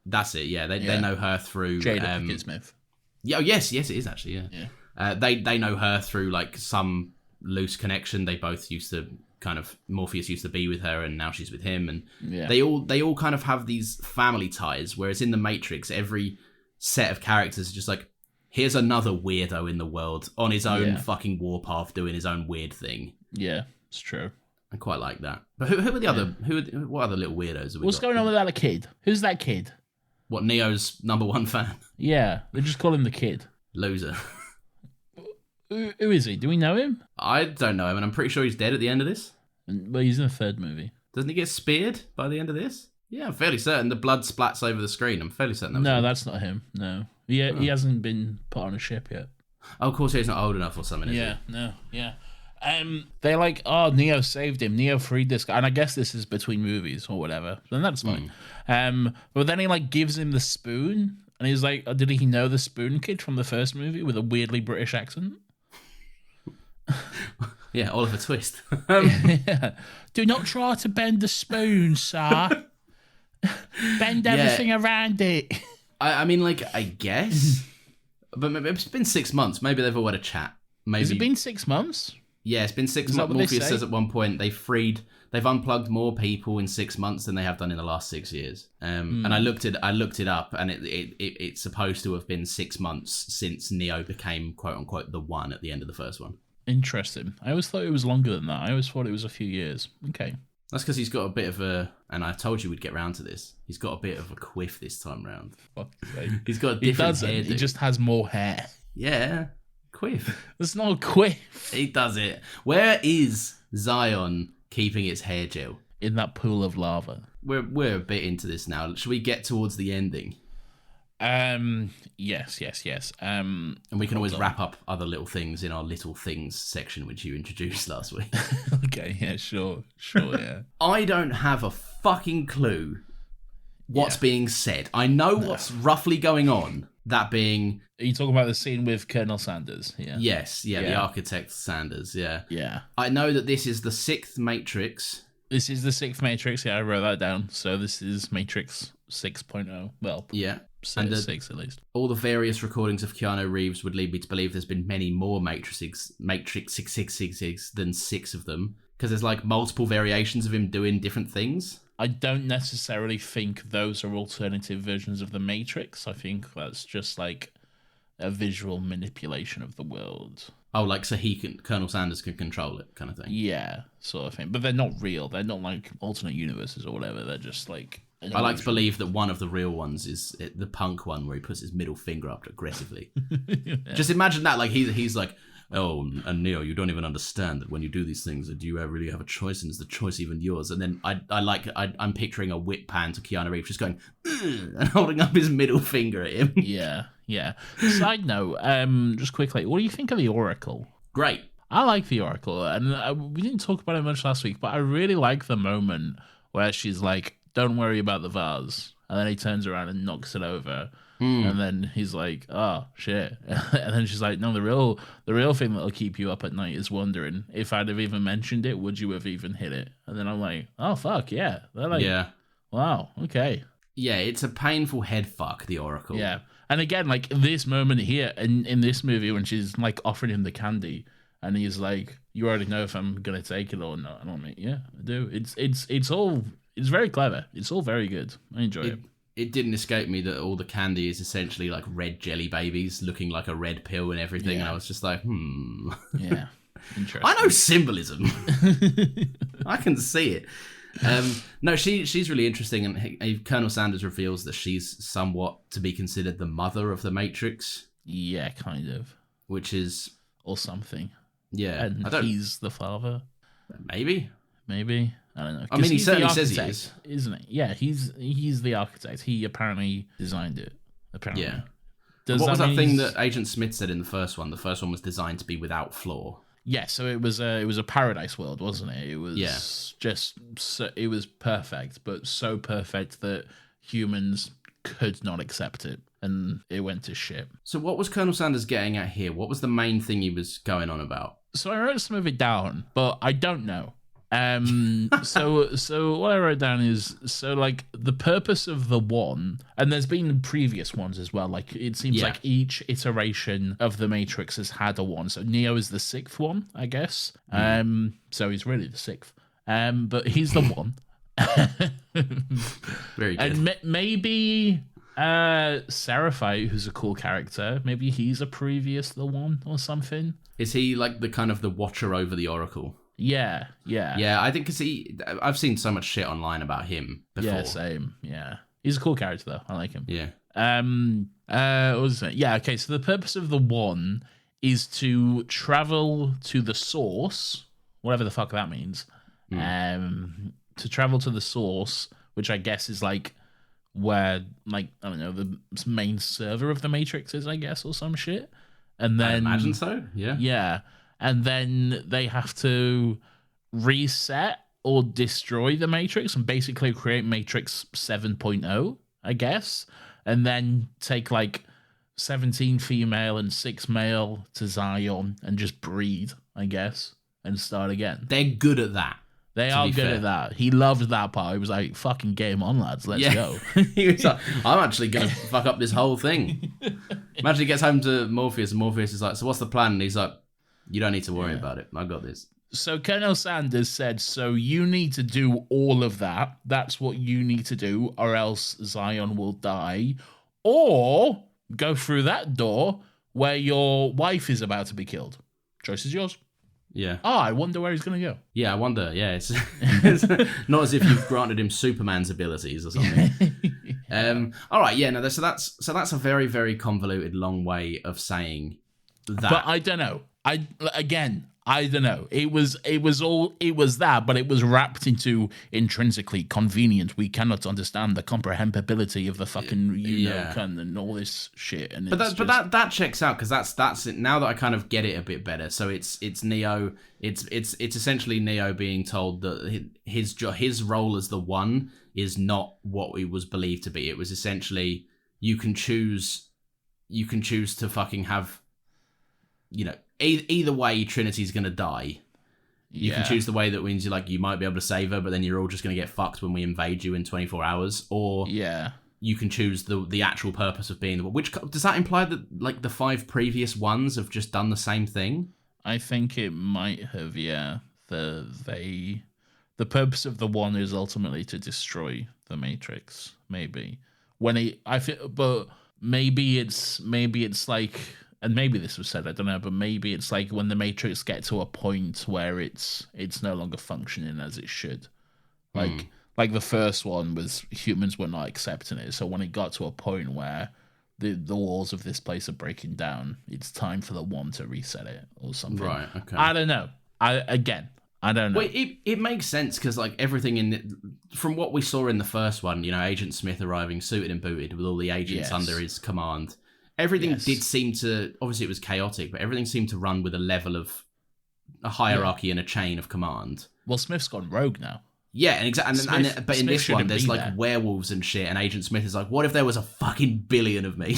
That's it. Yeah, they know her through Jada Pinkett Smith. Yeah, yes, it is actually. Yeah. They know her through like some loose connection. They both used to kind of Morpheus used to be with her, and now she's with him, and they all kind of have these family ties. Whereas in the Matrix, every set of characters is just like, here's another weirdo in the world on his own fucking warpath doing his own weird thing. Yeah, it's true. I quite like that. But who are the other? What other little weirdos have we What's got? going on with that kid? Who's that kid? What, Neo's #1 fan? Yeah, they just call him the kid. Loser. Who is he? Do we know him? I don't know him, and I'm pretty sure he's dead at the end of this. Well, he's in the third movie. Doesn't he get speared by the end of this? Yeah, I'm fairly certain. The blood splats over the screen. I'm fairly certain that was him. That's not him. No. He hasn't been put on a ship yet. Oh, of course he's not old enough or something, is he? No, yeah. They're like, oh, Neo saved him. Neo freed this guy. And I guess this is between movies or whatever. And that's fine. But then he like gives him the spoon. And he's like, did he know the Spoon Kid from the first movie with a weirdly British accent? Yeah, Oliver Twist. Yeah. Do not try to bend the spoon, sir. Bend everything around it. I mean, like, I guess. But maybe it's been 6 months. Maybe they've all had a chat. Maybe. Has it been 6 months? Yeah, it's been 6 months. Morpheus says at one point they've unplugged more people in 6 months than they have done in the last 6 years. And I looked it up, and it's supposed to have been 6 months since Neo became quote unquote the one at the end of the first one. Interesting. I always thought it was longer than that. I always thought it was a few years. Okay. That's because he's got a bit of a, and I told you we'd get round to this. He's got a bit of a quiff this time round. He's got a different hairdo. He just has more hair. Yeah, quiff. It's not a quiff. He does it. Where is Zion keeping its hair gel? In that pool of lava. We're a bit into this now. Should we get towards the ending? Yes. And we can always wrap up other little things in our little things section, which you introduced last week. Okay, yeah, sure, yeah. I don't have a fucking clue what's being said. I know what's roughly going on. That being... Are you talking about the scene with Colonel Sanders? Yeah. Yes, the architect Sanders, yeah. Yeah. I know that this is the 6th Matrix. This is the 6th Matrix, yeah, I wrote that down. So this is Matrix 6.0. Well, yeah. And 6 at least. All the various recordings of Keanu Reeves would lead me to believe there's been many more Matrix 666 than 6 of them. Because there's like multiple variations of him doing different things. I don't necessarily think those are alternative versions of the Matrix. I think that's just like a visual manipulation of the world. Oh, like so Colonel Sanders can control it kind of thing? Yeah, sort of thing. But they're not real. They're not like alternate universes or whatever. They're just like... I like to believe that one of the real ones is the punk one where he puts his middle finger up aggressively. Yeah. Just imagine that, like he's like, oh, and Neo, you don't even understand that when you do these things, do you really have a choice, and is the choice even yours? And then I'm picturing a whip pan to Keanu Reeves just going and holding up his middle finger at him. Yeah. Side note, just quickly, what do you think of the Oracle? Great. I like the Oracle, and we didn't talk about it much last week, but I really like the moment where she's like, don't worry about the vase. And then he turns around and knocks it over. And then he's like, oh, shit. And then she's like, no, the real thing that'll keep you up at night is wondering if I'd have even mentioned it, would you have even hit it? And then I'm like, oh, fuck, yeah. They're like, yeah. Wow, okay. Yeah, it's a painful head fuck, the Oracle. Yeah. And again, like this moment here in this movie when she's like offering him the candy and he's like, you already know if I'm going to take it or not. And I'm like, yeah, I do. It's very clever. It's all very good. I enjoy it. It didn't escape me that all the candy is essentially like red jelly babies looking like a red pill and everything. Yeah. And I was just like, Yeah. Interesting. I know symbolism. I can see it. No, she's really interesting, and Colonel Sanders reveals that she's somewhat to be considered the mother of the Matrix. Yeah, kind of. Which is... Or something. Yeah. And he's the father. Maybe. I don't know. I mean, he certainly says he is. Isn't he? Yeah, he's the architect. He apparently designed it. Apparently. Yeah. What was that thing that Agent Smith said in the first one? The first one was designed to be without flaw. Yeah, so it was a paradise world, wasn't it? It was it was perfect, but so perfect that humans could not accept it, and it went to shit. So what was Colonel Sanders getting at here? What was the main thing he was going on about? So I wrote some of it down, but I don't know. So what I wrote down is, so like the purpose of the one, and there's been previous ones as well. Like it seems like each iteration of the Matrix has had a one. So Neo is the sixth one, I guess. So he's really the sixth. But he's the one. Very good. And maybe Seraphite, who's a cool character, maybe he's a previous the one or something. Is he like the kind of the watcher over the Oracle? Yeah. Yeah, I think I've seen so much shit online about him before. Yeah, same. Yeah. He's a cool character though. I like him. Yeah. What was it? Yeah, okay, so the purpose of the one is to travel to the source, whatever the fuck that means. To travel to the source, which I guess is like where, like, I don't know, the main server of the Matrix is, I guess, or some shit. And then I imagine so. Yeah. Yeah. And then they have to reset or destroy the Matrix and basically create Matrix 7.0, I guess. And then take like 17 female and 6 male to Zion and just breed, I guess, and start again. They're good at that. They are good at that. He loved that part. He was like, fucking game on, lads. Let's go. He was like, I'm actually going to fuck up this whole thing. Imagine he gets home to Morpheus, and Morpheus is like, so what's the plan? And he's like, you don't need to worry about it. I got this. So Colonel Sanders said, so you need to do all of that. That's what you need to do, or else Zion will die. Or go through that door where your wife is about to be killed. Choice is yours. Yeah. I wonder where he's going to go. Yeah, I wonder. Yeah, it's not as if you've granted him Superman's abilities or something. All right. Yeah. No. So that's a very, very convoluted, long way of saying that. But I don't know. I don't know. It was that, but it was wrapped into intrinsically convenient. We cannot understand the comprehensibility of the fucking and all this shit. And but that checks out, because that's it. Now that I kind of get it a bit better. So it's Neo. It's essentially Neo being told that his role as the one is not what it was believed to be. It was essentially you can choose to fucking have, either way, Trinity's gonna die. You can choose the way that means you might be able to save her, but then you're all just gonna get fucked when we invade you in 24 hours. Or you can choose the actual purpose of being the one. Which does that imply that the 5 previous ones have just done the same thing? I think it might have. Yeah, the purpose of the one is ultimately to destroy the Matrix. Maybe but maybe it's like. And maybe this was said, I don't know, but maybe it's like when the Matrix get to a point where it's no longer functioning as it should. Like the first one was humans were not accepting it. So when it got to a point where the walls of this place are breaking down, it's time for the one to reset it or something. Right, okay. I don't know. I don't know. Well, it makes sense, because everything from what we saw in the first one, Agent Smith arriving suited and booted with all the agents under his command. Everything did seem to, obviously it was chaotic, but everything seemed to run with a level of a hierarchy and a chain of command. Well, Smith's gone rogue now. Yeah, and exactly. But in this one, there's werewolves and shit, and Agent Smith is like, what if there was a fucking billion of me?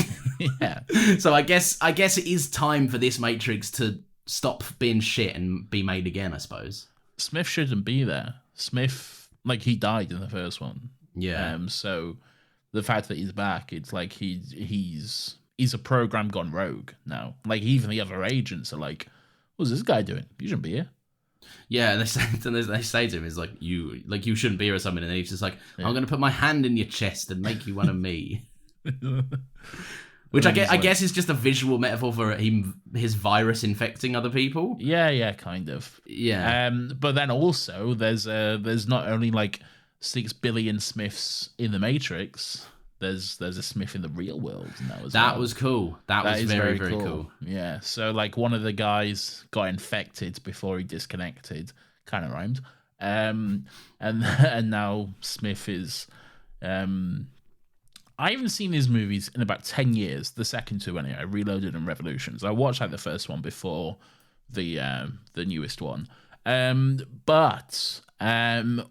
Yeah. So I guess it is time for this Matrix to stop being shit and be made again, I suppose. Smith shouldn't be there. Smith, he died in the first one. Yeah. So the fact that he's back, it's like he's a program gone rogue now. Even the other agents are like, what's this guy doing? You shouldn't be here. Yeah, and they say to him, is you shouldn't be here or something, and then he's just like, I'm going to put my hand in your chest and make you one of me. Which I guess is just a visual metaphor for his virus infecting other people. Yeah, kind of. Yeah. But then also there's not only like 6 billion Smiths in the Matrix. There's a Smith in the real world now as well. That was cool. That was very, very cool. Yeah. So like one of the guys got infected before he disconnected. Kind of rhymed. And now Smith is. I haven't seen these movies in about 10 years. The second two, anyway, Reloaded and Revolutions. I watched like the first one before the newest one. But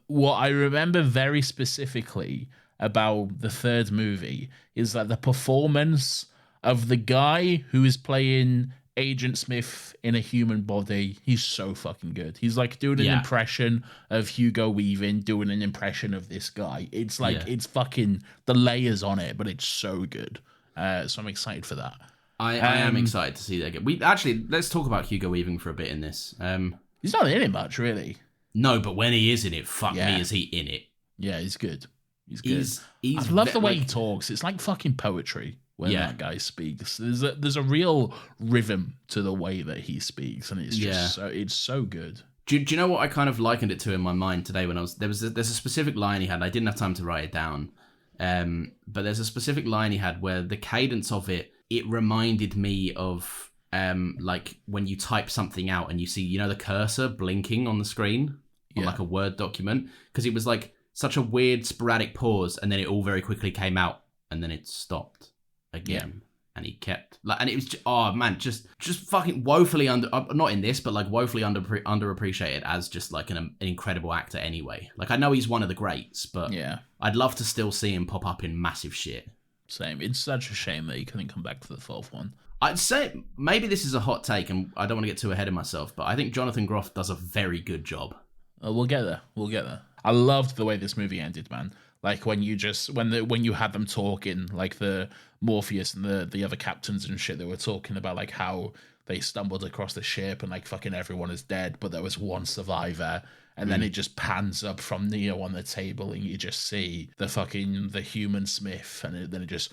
what I remember very specifically about the third movie is that the performance of the guy who is playing Agent Smith in a human body, he's so fucking good. He's like doing an impression of Hugo Weaving, doing an impression of this guy. It's like, it's fucking the layers on it, but it's so good. So I'm excited for that. I am excited to see that again. Let's talk about Hugo Weaving for a bit in this. He's not in it much, really. No, but when he is in it, fuck me, is he in it? Yeah, he's good. He's good. I love the way he talks. It's like fucking poetry. When that guy speaks, there's a real rhythm to the way that he speaks, and it's just it's so good. Do you know what I kind of likened it to in my mind today when there's a specific line he had. I didn't have time to write it down, but there's a specific line he had where the cadence of it reminded me of like when you type something out and you see the cursor blinking on the screen on like a Word document, because it was like such a weird sporadic pause, and then it all very quickly came out, and then it stopped again, and he kept and it was just fucking woefully not in this, but like woefully underappreciated as just like an incredible actor anyway. Like I know he's one of the greats, but I'd love to still see him pop up in massive shit. Same. It's such a shame that he couldn't come back for the fourth one. I'd say maybe this is a hot take, and I don't want to get too ahead of myself, but I think Jonathan Groff does a very good job. We'll get there. I loved the way this movie ended, man. Like when you had them talking, like the Morpheus and the other captains and shit, they were talking about like how they stumbled across the ship and like fucking everyone is dead, but there was one survivor. And then it just pans up from Neo on the table, and you just see the human Smith, and then it just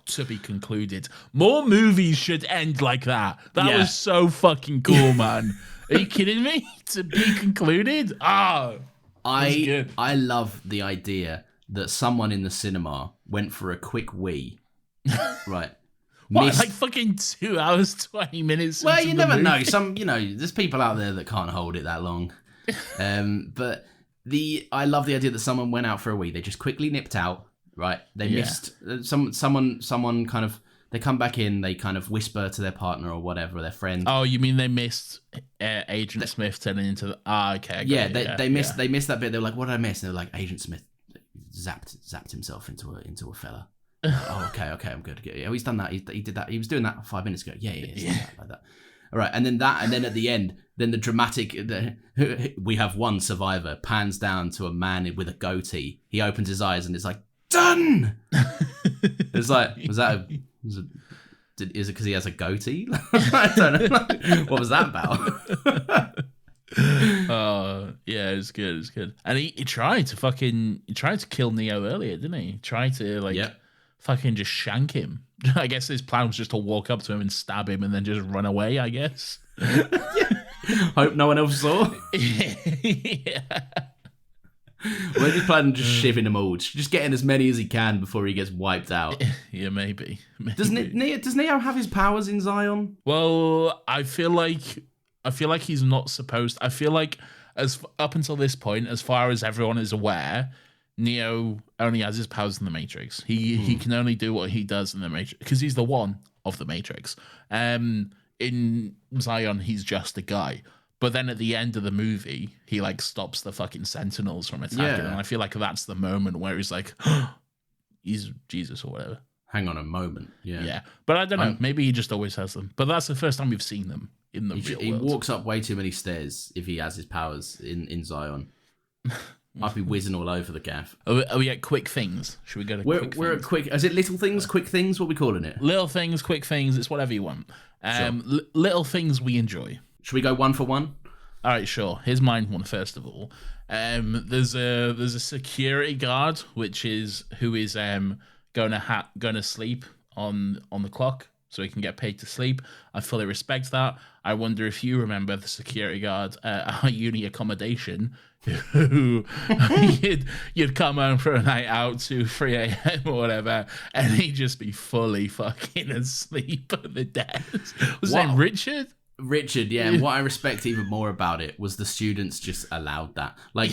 to be concluded. More movies should end like that. That was so fucking cool, man. Are you kidding me? To be concluded? I love the idea that someone in the cinema went for a quick wee. Right. What, like fucking 2 hours, 20 minutes? Well, you never know. There's people out there that can't hold it that long. But I love the idea that someone went out for a wee. They just quickly nipped out, right? They missed someone kind of, they come back in, they kind of whisper to their partner or whatever, their friend. Oh, you mean they missed Agent Smith turning into the... okay. They missed that bit. They were like, what did I miss? And they were like, Agent Smith zapped himself into a fella. Oh, okay, I'm good. Yeah, he's done that. He did that. He was doing that 5 minutes ago. Yeah. Like that. All right, and then at the end, then the dramatic, we have one survivor, pans down to a man with a goatee. He opens his eyes and it's like, done! It's like, is it because he has a goatee? I don't know. What was that about? Yeah, it's good. And he tried to kill Neo earlier, didn't he? He tried to fucking just shank him. I guess his plan was just to walk up to him and stab him and then just run away, I guess. Hope no one else saw. Yeah. Well, he's planning just shivving them all, just getting as many as he can before he gets wiped out. Yeah, maybe. Does Neo have his powers in Zion? Well, I feel like he's not supposed. I feel like up until this point, as far as everyone is aware, Neo only has his powers in the Matrix. He can only do what he does in the Matrix because he's the one of the Matrix. In Zion, he's just a guy. But then at the end of the movie, he like stops the fucking Sentinels from attacking. And I feel like that's the moment where he's like, he's Jesus or whatever. Hang on a moment. Yeah. But I don't know. Maybe he just always has them. But that's the first time we've seen them in the real world. He walks up way too many stairs if he has his powers in Zion. I'd be whizzing all over the gaff. Are we at quick things? Should we go to quick things? We're at quick... Is it little things, quick things? What are we calling it? Little things, quick things. It's whatever you want. Little things we enjoy. Should we go one for one? All right, sure. Here's mine one first of all. There's a security guard who is going to sleep on the clock so he can get paid to sleep. I fully respect that. I wonder if you remember the security guard at our uni accommodation who you'd come home for a night out to 3 a.m. or whatever, and he'd just be fully fucking asleep at the desk. Was his name Richard? Richard, yeah. And what I respect even more about it was the students just allowed that. Like,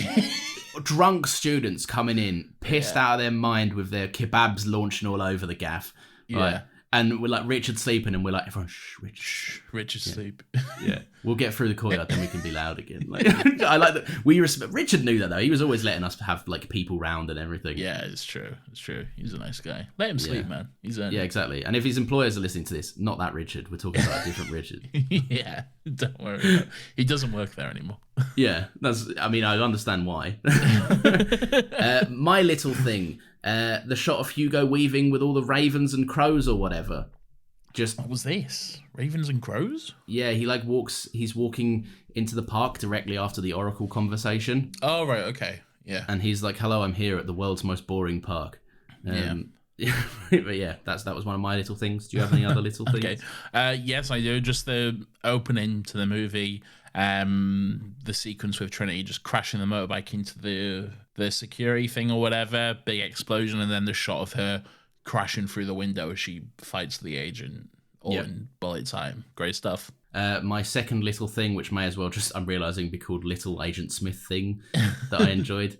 drunk students coming in, pissed out of their mind with their kebabs launching all over the gaff. Yeah. Right? And we're like, Richard sleeping, and we're like, everyone, Richard sleep. Yeah. We'll get through the courtyard, then we can be loud again. Like, I like that. We respect. Richard knew that, though. He was always letting us have, like, people round and everything. Yeah, it's true. It's true. He's a nice guy. Let him sleep, man. He's earned Yeah, it. exactly. And if his employers are listening to this, not that Richard. We're talking about a different Richard. Yeah, don't worry. He doesn't work there anymore. Yeah, I understand why. My little thing, the shot of Hugo Weaving with all the ravens and crows or whatever. Just What was this? Ravens and crows? yeah, he's walking into the park directly after the Oracle conversation. Oh, right, okay. Yeah. And he's like, "Hello, I'm here at the world's most boring park." But yeah, that was one of my little things. Do you have any other little things? Okay. Yes, I do. Just the opening to the movie, the sequence with Trinity just crashing the motorbike into the security thing or whatever, big explosion, and then the shot of her crashing through the window as she fights the agent, all in bullet time. Great stuff. My second little thing, which may as well just, I'm realizing, be called Little Agent Smith thing that I enjoyed.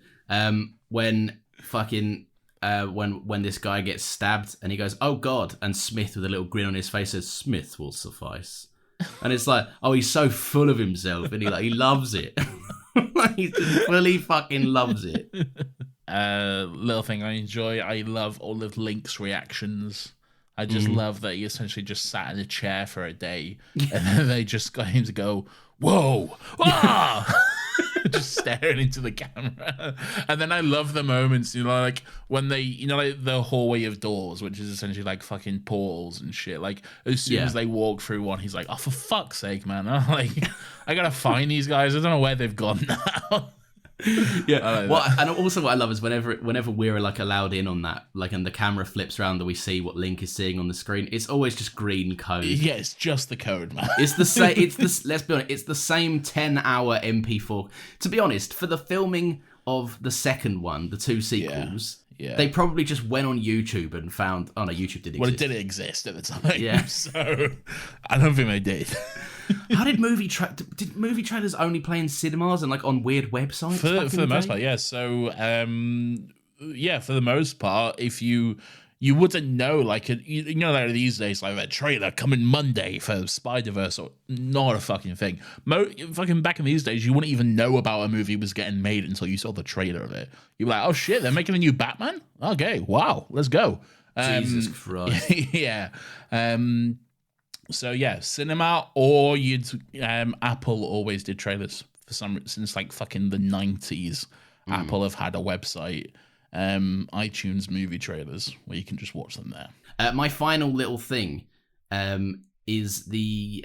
When this guy gets stabbed and he goes, "Oh God," and Smith with a little grin on his face says, "Smith will suffice." And it's like, oh, he's so full of himself and he loves it. He just fully fucking loves it. Little thing I enjoy. I love all of Link's reactions. I just love that he essentially just sat in a chair for a day and then they just got him to go, "Whoa, ah!" just staring into the camera. And then I love the moments, like when they, like the hallway of doors, which is essentially like fucking portals and shit. Like as soon as they walk through one, he's like, "Oh, for fuck's sake, man. I gotta find these guys. I don't know where they've gone now." Yeah. And also what I love is whenever we're like allowed in on that, like, and the camera flips around and we see what Link is seeing on the screen, it's always just green code. Yeah, it's just the code, man. It's the same. Let's be honest. It's the same 10-hour MP4. To be honest, for the filming of the second one, the two sequels. Yeah. They probably just went on YouTube and found. Oh no, YouTube didn't exist. Well, it didn't exist at the time. Yeah. So I don't think they did. How did movie trailers only play in cinemas and like on weird websites? For the most part, yeah. So for the most part, if you wouldn't know, like, like these days, like a trailer coming Monday for Spider-Verse, or not a fucking thing. Fucking back in these days, you wouldn't even know about a movie was getting made until you saw the trailer of it. You'd be like, "Oh shit, they're making a new Batman? Okay, wow, let's go." Jesus Christ. Yeah. So yeah, cinema, or Apple always did trailers since like fucking the 90s. Apple have had a website, iTunes movie trailers, where you can just watch them there. My final little thing is the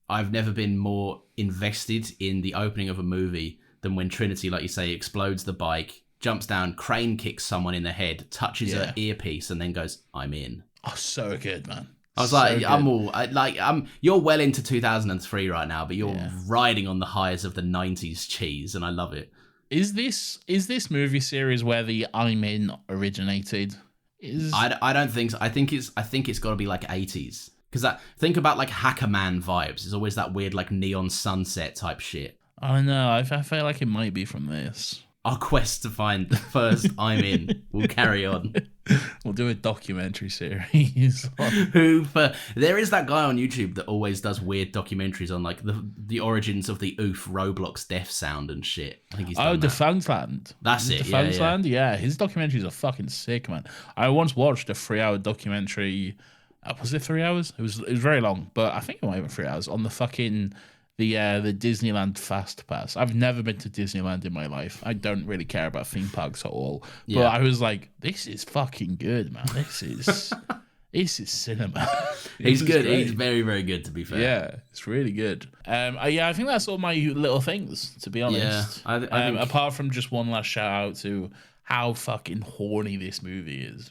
I've never been more invested in the opening of a movie than when Trinity, like you say, explodes the bike, jumps down, crane kicks someone in the head, touches her earpiece, and then goes, "I'm in." Oh, so good, man. I was like, you're well into 2003 right now, but you're riding on the highs of the 90s cheese, and I love it. Is this movie series where the "I'm in" originated? I don't think so. I think it's got to be like 80s, because think about like Hacker Man vibes. It's always that weird like neon sunset type shit. I don't know. I feel like it might be from this. Our quest to find the first "I'm in" will carry on. We'll do a documentary series. There is that guy on YouTube that always does weird documentaries on like the origins of the oof Roblox death sound and shit. I think he's done Defunctland. That's it. Defunctland. Yeah, his documentaries are fucking sick, man. I once watched a 3-hour documentary. Was it 3 hours? It was very long, but I think it might have been 3 hours on the fucking the Disneyland Fast Pass. I've never been to Disneyland in my life. I don't really care about theme parks at all. But I was like, this is fucking good, man. This is cinema. He's good. Great. He's very, very good, to be fair. Yeah, it's really good. I think that's all my little things, to be honest. Yeah, I think... Apart from just one last shout out to how fucking horny this movie is.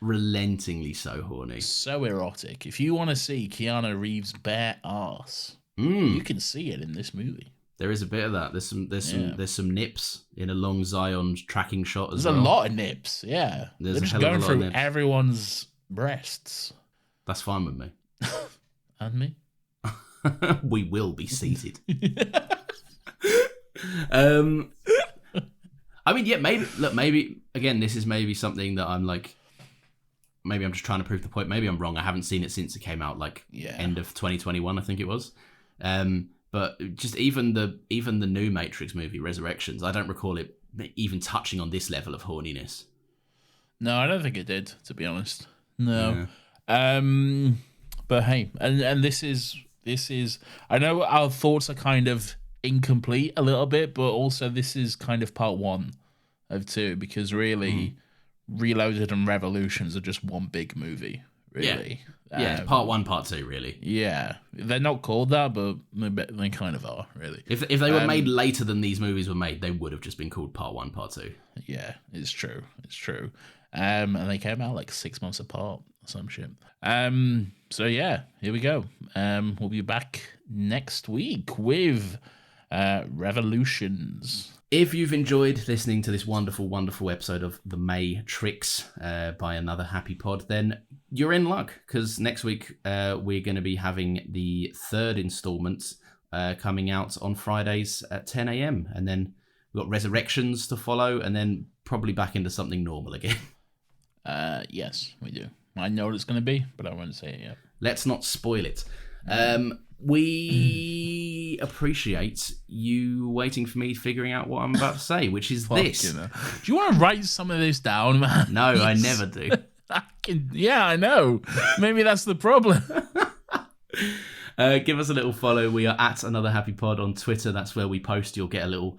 relentingly so horny. So erotic. If you want to see Keanu Reeves' bare ass, you can see it in this movie. There is a bit of that. There's some nips in a long Zion tracking shot as There's well. a lot of nips, yeah. There's They're a just hell of a going lot of through nips. everyone's breasts. That's fine with me. And me. We will be seated. I mean, yeah, maybe again, this is maybe something that I'm like, maybe I'm just trying to prove the point. Maybe I'm wrong. I haven't seen it since it came out, like end of 2021, I think it was. But just even the new Matrix movie, Resurrections, I don't recall it even touching on this level of horniness. No, I don't think it did, to be honest. No. Yeah. But hey, and this is I know our thoughts are kind of incomplete a little bit, but also this is kind of part one of two, because really Reloaded and Revolutions are just one big movie, really. Yeah, it's part one, part two, really. Yeah, they're not called that, but they kind of are, really. If they were made later than these movies were made, they would have just been called part one, part two. Yeah, it's true. And they came out like 6 months apart or some shit. So yeah, here we go. We'll be back next week with Revolutions. If you've enjoyed listening to this wonderful, wonderful episode of The Matrix by Another Happy Pod, then you're in luck, because next week we're going to be having the third installment coming out on Fridays at 10 a.m. And then we've got Resurrections to follow, and then probably back into something normal again. Yes, we do. I know what it's going to be, but I won't say it yet. Let's not spoil it. We appreciate you waiting for me figuring out what I'm about to say, which is this. Do you want to write some of this down, man? No, I never do. Yeah, I know. Maybe that's the problem. Give us a little follow. We are at Another Happy Pod on Twitter. That's where we post. You'll get a little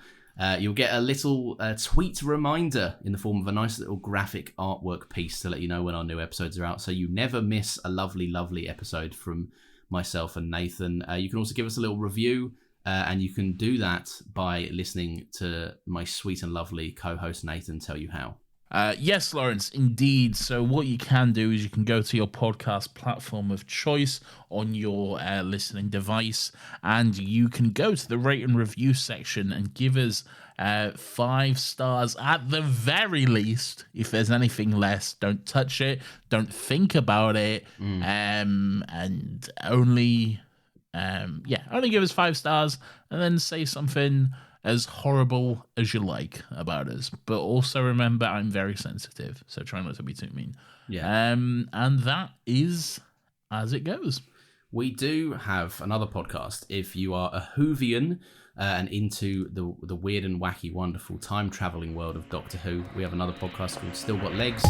tweet reminder in the form of a nice little graphic artwork piece to let you know when our new episodes are out, so you never miss a lovely, lovely episode from myself and Nathan. You can also give us a little review, and you can do that by listening to my sweet and lovely co-host Nathan tell you how. Yes, Lawrence, indeed. So what you can do is you can go to your podcast platform of choice on your listening device, and you can go to the rate and review section and give us 5 stars at the very least. If there's anything less, don't touch it, don't think about it, and only give us 5 stars, and then say something as horrible as you like about us. But also remember, I'm very sensitive, so try not to be too mean. Yeah. And that is as it goes. We do have another podcast. If you are a Whovian and into the weird and wacky, wonderful time-traveling world of Doctor Who, we have another podcast called Still Got Legs.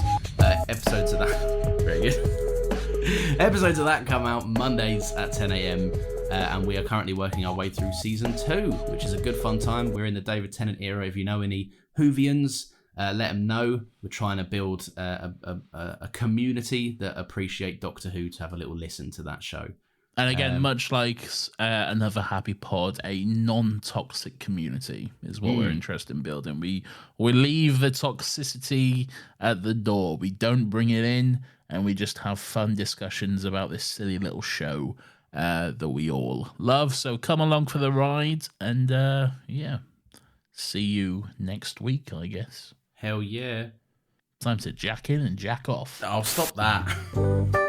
Episodes of that... Very good. Episodes of that come out Mondays at 10 a.m. And we are currently working our way through season 2, which is a good fun time. We're in the David Tennant era. If you know any Whovians, let them know. We're trying to build a community that appreciate Doctor Who to have a little listen to that show. And again, much like Another Happy Pod, a non-toxic community is what we're interested in building. We leave the toxicity at the door. We don't bring it in, and we just have fun discussions about this silly little show that we all love. So come along for the ride, and see you next week, I guess. Hell yeah. Time to jack in and jack off. Oh, stop that.